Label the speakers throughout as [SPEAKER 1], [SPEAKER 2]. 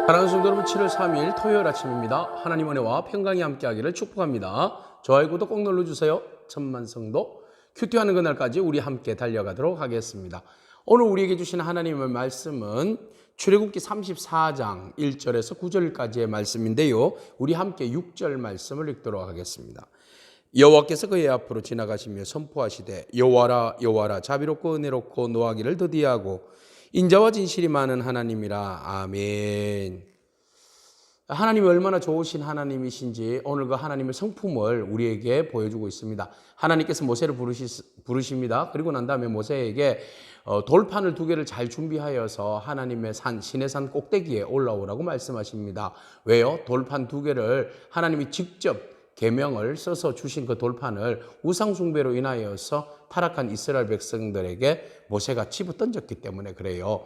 [SPEAKER 1] 사랑하는 성도 여러분, 7월 3일 토요일 아침입니다. 하나님 은혜와 평강이 함께하기를 축복합니다. 좋아요, 구독 꼭 눌러주세요. 천만 성도 큐티하는 그날까지 우리 함께 달려가도록 하겠습니다. 오늘 우리에게 주신 하나님의 말씀은 출애굽기 34장 1절에서 9절까지의 말씀인데요. 우리 함께 6절 말씀을 읽도록 하겠습니다. 여호와께서 그의 앞으로 지나가시며 선포하시되 여호와라 여호와라 자비롭고 은혜롭고 노하기를 더디하고 인자와 진실이 많은 하나님이라. 아멘. 하나님이 얼마나 좋으신 하나님이신지 오늘 그 하나님의 성품을 우리에게 보여주고 있습니다. 하나님께서 모세를 부르십니다. 그리고 난 다음에 모세에게 돌판을 2개를 잘 준비하여서 하나님의 산, 시내 산 꼭대기에 올라오라고 말씀하십니다. 왜요? 돌판 2개를 하나님이 직접 계명을 써서 주신 그 돌판을 우상 숭배로 인하여서 타락한 이스라엘 백성들에게 모세가 집어 던졌기 때문에 그래요.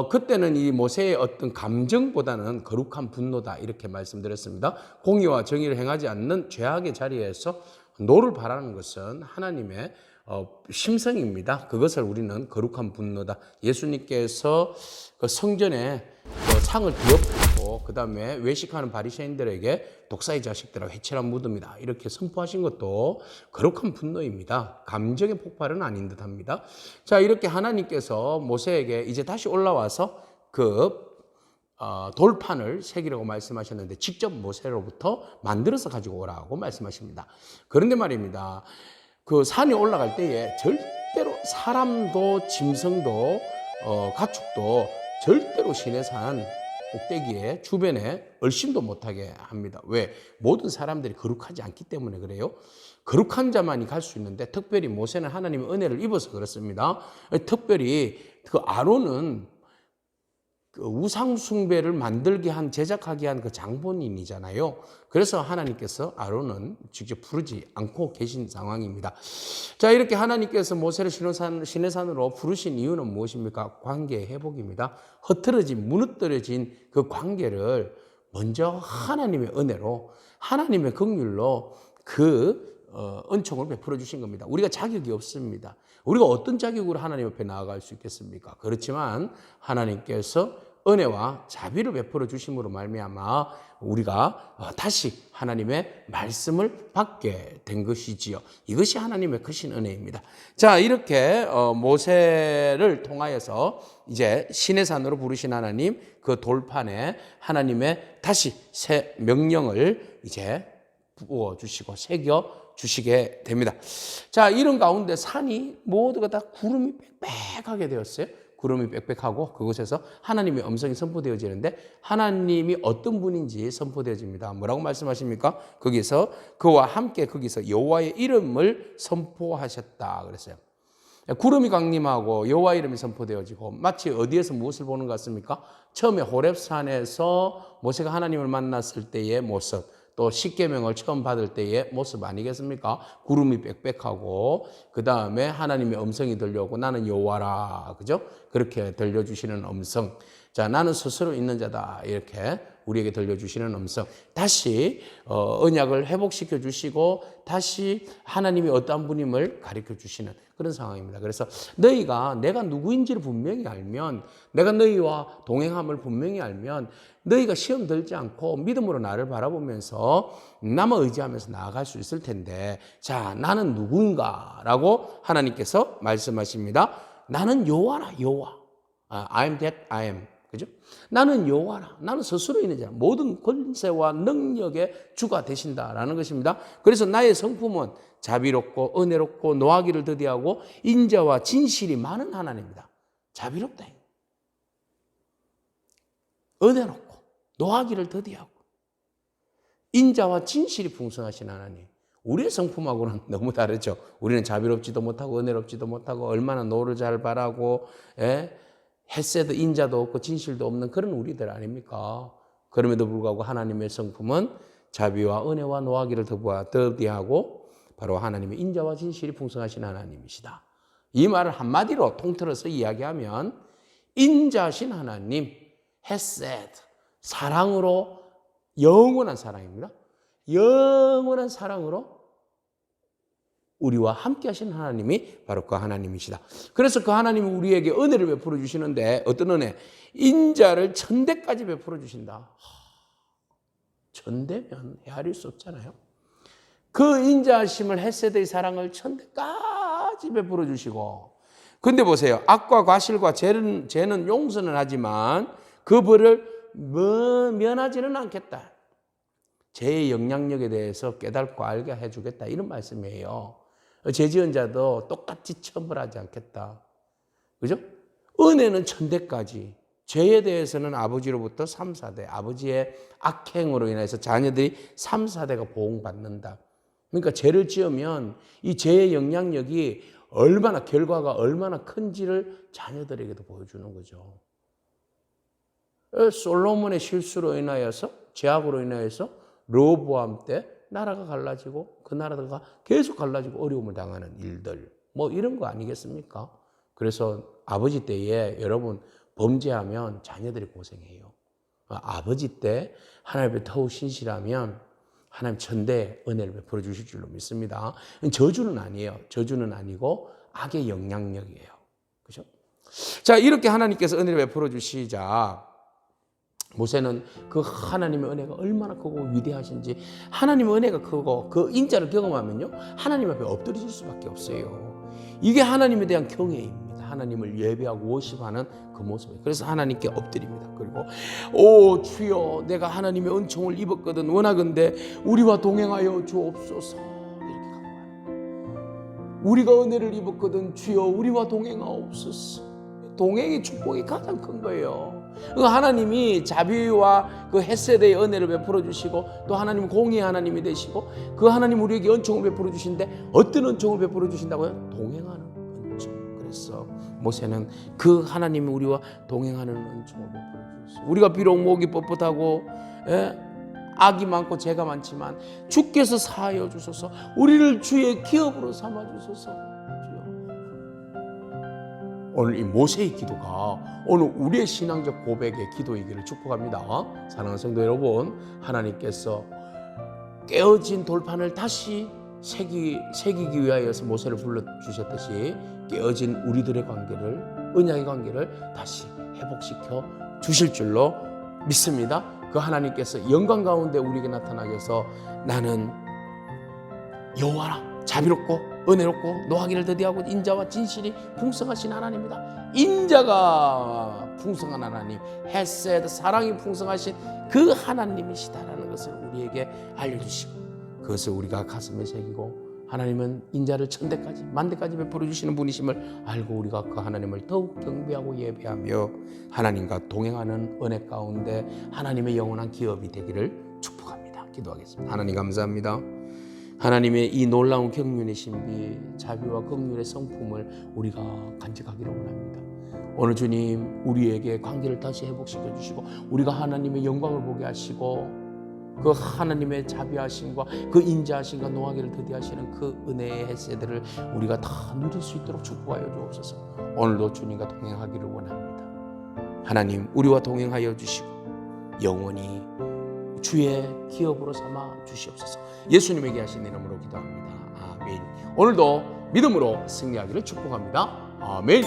[SPEAKER 1] 그때는 이 모세의 어떤 감정보다는 거룩한 분노다 이렇게 말씀드렸습니다. 공의와 정의를 행하지 않는 죄악의 자리에서 노를 바라는 것은 하나님의 심성입니다. 그것을 우리는 거룩한 분노다. 예수님께서 그 성전에 창을 뒤엎고 그 다음에 외식하는 바리새인들에게 독사의 자식들아 회칠한 무덤이다 이렇게 선포하신 것도 거룩한 분노입니다. 감정의 폭발은 아닌 듯합니다. 자, 이렇게 하나님께서 모세에게 이제 다시 올라와서 돌판을 새기라고 말씀하셨는데 직접 모세로부터 만들어서 가지고 오라고 말씀하십니다. 그런데 말입니다, 그 산에 올라갈 때에 절대로 사람도 짐승도 가축도 절대로 시내산 꼭대기에 주변에 얼씬도 못하게 합니다. 왜? 모든 사람들이 거룩하지 않기 때문에 그래요. 거룩한 자만이 갈 수 있는데 특별히 모세는 하나님의 은혜를 입어서 그렇습니다. 특별히 그 아론은 그 우상 숭배를 만들게 한, 제작하게 한 그 장본인이잖아요. 그래서 하나님께서 아론은 직접 부르지 않고 계신 상황입니다. 자, 이렇게 하나님께서 모세를 시내산으로 부르신 이유는 무엇입니까? 관계 회복입니다. 흐트러진, 무너뜨려진 그 관계를 먼저 하나님의 은혜로, 하나님의 긍휼로 은총을 베풀어 주신 겁니다. 우리가 자격이 없습니다. 우리가 어떤 자격으로 하나님 앞에 나아갈 수 있겠습니까? 그렇지만 하나님께서 은혜와 자비를 베풀어 주심으로 말미암아 우리가 다시 하나님의 말씀을 받게 된 것이지요. 이것이 하나님의 크신 은혜입니다. 자, 이렇게 모세를 통하여서 이제 시내산으로 부르신 하나님, 그 돌판에 하나님의 다시 새 명령을 이제 부어 주시고 새겨 주시게 됩니다. 자, 이런 가운데 산이 모두가 다 구름이 빽빽하게 되었어요. 구름이 빽빽하고 그곳에서 하나님의 음성이 선포되어지는데 하나님이 어떤 분인지 선포되어집니다. 뭐라고 말씀하십니까? 거기서 그와 함께 거기서 여호와의 이름을 선포하셨다 그랬어요. 구름이 강림하고 여호와 이름이 선포되어지고 마치 어디에서 무엇을 보는 것 같습니까? 처음에 호렙산에서 모세가 하나님을 만났을 때의 모습, 또 십계명을 처음 받을 때의 모습 아니겠습니까? 구름이 빽빽하고 그 다음에 하나님의 음성이 들려오고 나는 여호와라, 그죠? 그렇게 들려주시는 음성. 자, 나는 스스로 있는 자다 이렇게 우리에게 들려주시는 음성. 다시 언약을 회복시켜 주시고 다시 하나님이 어떠한 분임을 가르쳐 주시는 그런 상황입니다. 그래서 너희가 내가 누구인지를 분명히 알면, 내가 너희와 동행함을 분명히 알면 너희가 시험 들지 않고 믿음으로 나를 바라보면서 나만 의지하면서 나아갈 수 있을 텐데, 자, 나는 누구인가라고 하나님께서 말씀하십니다. 나는 여호와라, 여호와. I am that I am. 그죠? 나는 여호와라. 나는 스스로 있는 자. 모든 권세와 능력의 주가 되신다라는 것입니다. 그래서 나의 성품은 자비롭고 은혜롭고 노하기를 더디하고 인자와 진실이 많은 하나님입니다. 자비롭다. 은혜롭고 노하기를 더디하고 인자와 진실이 풍성하신 하나님. 우리의 성품하고는 너무 다르죠. 우리는 자비롭지도 못하고 은혜롭지도 못하고 얼마나 노를 잘 바라고 햇새도 인자도 없고 진실도 없는 그런 우리들 아닙니까? 그럼에도 불구하고 하나님의 성품은 자비와 은혜와 노하기를 더디하고 바로 하나님의 인자와 진실이 풍성하신 하나님이시다. 이 말을 한마디로 통틀어서 이야기하면 인자신 하나님, 헤세드, 사랑으로, 영원한 사랑입니다. 영원한 사랑으로 우리와 함께 하시는 하나님이 바로 그 하나님이시다. 그래서 그 하나님이 우리에게 은혜를 베풀어 주시는데 어떤 은혜? 인자를 천대까지 베풀어 주신다. 천대면 헤아릴 수 없잖아요. 그 인자하심을 헤세드의 사랑을 천대까지 베풀어 주시고, 근데 보세요. 악과 과실과 죄는 용서는 하지만 그 벌을 면하지는 않겠다. 죄의 영향력에 대해서 깨닫고 알게 해주겠다, 이런 말씀이에요. 죄 지은 자도 똑같이 처벌하지 않겠다. 그죠? 은혜는 천대까지, 죄에 대해서는 아버지로부터 3, 4대, 아버지의 악행으로 인해서 자녀들이 3, 4대가 보응받는다. 그러니까 죄를 지으면 이 죄의 영향력이 얼마나, 결과가 얼마나 큰지를 자녀들에게도 보여주는 거죠. 솔로몬의 실수로 인하여서, 죄악으로 인하여서 르호보암 때 나라가 갈라지고 그 나라가 계속 갈라지고 어려움을 당하는 일들, 뭐 이런 거 아니겠습니까? 그래서 아버지 때에 여러분 범죄하면 자녀들이 고생해요. 아버지 때 하나님 앞에 더욱 신실하면 하나님 천대 은혜를 베풀어 주실 줄로 믿습니다. 저주는 아니에요. 저주는 아니고 악의 영향력이에요. 그죠? 자, 이렇게 하나님께서 은혜를 베풀어 주시자 모세는 그 하나님의 은혜가 얼마나 크고 위대하신지, 하나님의 은혜가 크고 그 인자를 경험하면요, 하나님 앞에 엎드릴 수밖에 없어요. 이게 하나님에 대한 경외입니다. 하나님을 예배하고 워십하는 그 모습이에요. 그래서 하나님께 엎드립니다. 그리고 오 주여, 내가 하나님의 은총을 입었거든 원하건대 우리와 동행하여 주옵소서, 이렇게 간구해요. 우리가 은혜를 입었거든 주여 우리와 동행하옵소서. 동행의 축복이 가장 큰 거예요. 하나님이 자비와 그 헤세드의 은혜를 베풀어 주시고, 또 하나님 공의의 하나님이 되시고, 그 하나님 우리에게 은총을 베풀어 주신데 어떤 은총을 베풀어 주신다고요? 동행하는 은총. 그래서 모세는 그 하나님이 우리와 동행하는 은총을 베풀어 주셨어요. 우리가 비록 목이 뻣뻣하고 악이 많고 죄가 많지만 주께서 사하여 주소서, 우리를 주의 기업으로 삼아 주소서. 오늘 이 모세의 기도가 오늘 우리의 신앙적 고백의 기도이기를 축복합니다. 사랑하는 성도 여러분, 하나님께서 깨어진 돌판을 다시 새기기 위하여서 모세를 불러주셨듯이 깨어진 우리들의 관계를, 언약의 관계를 다시 회복시켜 주실 줄로 믿습니다. 그 하나님께서 영광 가운데 우리에게 나타나셔서 나는 여호와라, 자비롭고 은혜롭고 노하기를 더디하고 인자와 진실이 풍성하신 하나님이다. 인자가 풍성한 하나님, 헤세드 사랑이 풍성하신 그 하나님이시다라는 것을 우리에게 알려주시고, 그것을 우리가 가슴에 새기고, 하나님은 인자를 천대까지 만대까지 베풀어 주시는 분이심을 알고 우리가 그 하나님을 더욱 경배하고 예배하며 하나님과 동행하는 은혜 가운데 하나님의 영원한 기업이 되기를 축복합니다. 기도하겠습니다. 하나님 감사합니다. 하나님의 이 놀라운 경륜의 신비, 자비와 긍휼의 성품을 우리가 간직하기를 원합니다. 오늘 주님 우리에게 관계를 다시 회복시켜 주시고, 우리가 하나님의 영광을 보게 하시고, 그 하나님의 자비하심과 그 인자하심과 노하기를 더디하시는 그 은혜의 헤세드를 우리가 다 누릴 수 있도록 축복하여 주옵소서. 오늘도 주님과 동행하기를 원합니다. 하나님 우리와 동행하여 주시고 영원히 주의 기업으로 삼아 주시옵소서. 예수님에게 하신 이름으로 기도합니다. 아멘. 오늘도 믿음으로 승리하기를 축복합니다. 아멘.